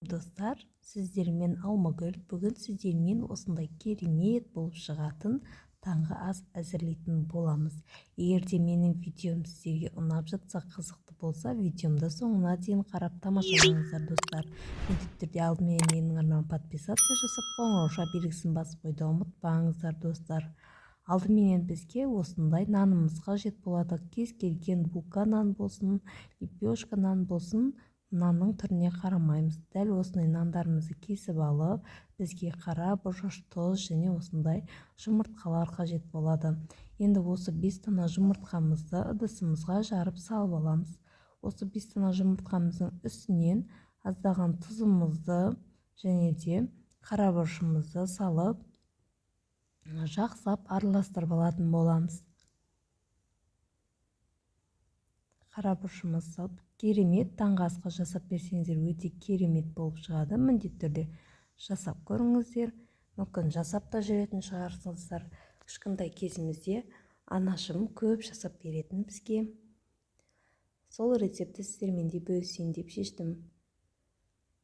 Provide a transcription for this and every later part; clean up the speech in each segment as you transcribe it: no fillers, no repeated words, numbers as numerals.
Достар, сіздермен Алмагүл. Бүгін сіздермен осындай керемет болып шығатын таңғы ас әзірлейтін боламыз. Егер де менің видеом сіздерге ұнап жатса, қызықты болса, видеомды соңына дейін қарап тамашалаңыздар достар. Міндетті түрде алдымен менің арнама подписация жасап, қоңырау белгісін басып қойды ұмытпаңыздар достар. Алдымен бізге осындай нанымыз қажет болады. Кез келген булка нан болсын, лепешка нан болсын, нанның түріне қарамаймыз. Дәл осындай нандарымызды кесіп алып, бізге қара бұрыш, тұз және осындай жұмыртқалар қажет болады. Енді осы 5 дана жұмыртқамызды ыдысымызға жарып салып аламыз. Осы 5 дана жұмыртқамыздың үстінен аздаған тұзымызды және де қара бұрышымызды салып, жақсылап араластырып алатын боламыз. Қара бұрышымызды салып, керемет таңғы асқа жасап берсеңіздер өте керемет болып шығады. Міндетті түрде жасап көріңіздер. Мүмкін жасап та жүретін шығарсыздар. Кішкентай кезімізде анашым көп жасап беретін бізге. Сол рецепті сіздермен де бөлісейін деп шештім.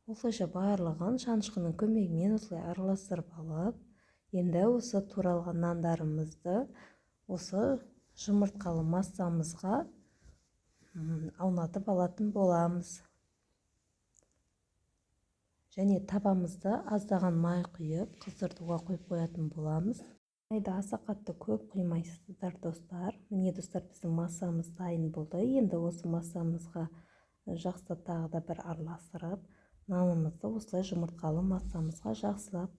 Осылайша барлығын шанышқының көмегімен осылай араластырып алып, енді осы туралған нандарымызды осы жұмыртқалы массамызға аунатып алатын боламыз. Және табамызды аздаған май құйып, қыздыртуға қойып қоятын боламыз. Майды аса қатты көп құймайсыздар достар. Міне достар, біздің массамыз дайын болды. Енді осы массамызға жақсы тағы да бір араластырып, нанымызды осылай жұмыртқалы массамызға жақсылап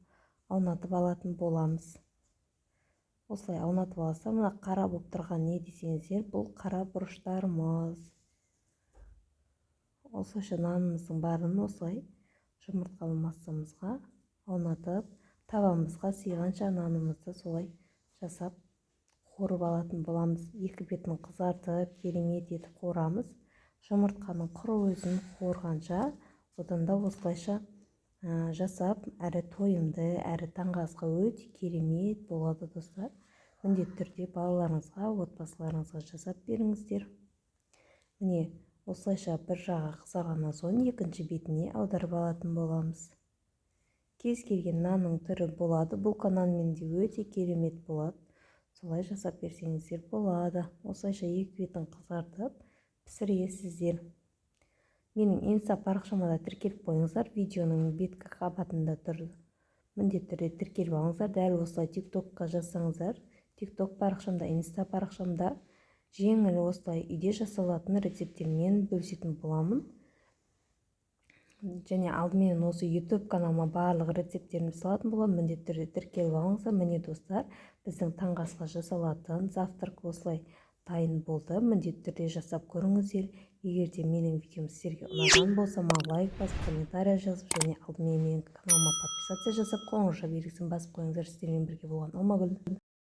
аунатып алатын боламыз. Осылай аунатып алса, мына қара болып тұрған не десеңіздер, бұл қара бұрыштарымыз. Осылайша нанымыздың барын осылай жұмыртқалы массамызға аунатып, табамызға сыйғанша нанымызды солай жасап қуырып алатын боламыз. Екі бетін қызартып, керемет етіп қуырамыз. Жұмыртқаның құры өзін қуырғанша, одан да осылайша жасап, әрі тойымды, әрі таңғы асқа өте керемет болады достар. Міндетті түрде балаларыңызға, отбасыларыңызға жасап беріңіздер. Міне осылайша бір жағы қызарғаннан соң екінші бетіне аударып алатын боламыз. Кез келген нанның түрі болады. Булка нанмен де өте керемет болады. Солай жасап берсеңіздер болады. Осылайша екі бетін қызартып пісіресіздер. Менің инста парақшама да тіркеліп қойыңыздар. Видеоның беткі қабатында тұр. Міндетті түрде тіркеліп алыңыздар. Дәл осылай тиктокқа жазсаңыздар, тикток парақшамда, инста парақшамда жеңіл осылай үйде жасалатын рецепттермен бөлісетін боламын. Және алдымен осы YouTube каналыма барлық рецепттерімді салатын боламын. Міндетті түрде тіркеліп алыңыздар. Міне достар, біздің таңғы асқа жасалатын завтрак осылай дайын болды. Міндетті түрде жасап көріңіздер. Егер де менің видеом сіздерге ұнаған болса, лайк басып, комментарий жазып, және алдымен менің каналыма подписация жасап, қоңырау белгісін басып қойыңыздар. Сіздермен бірге болған Алмагүл.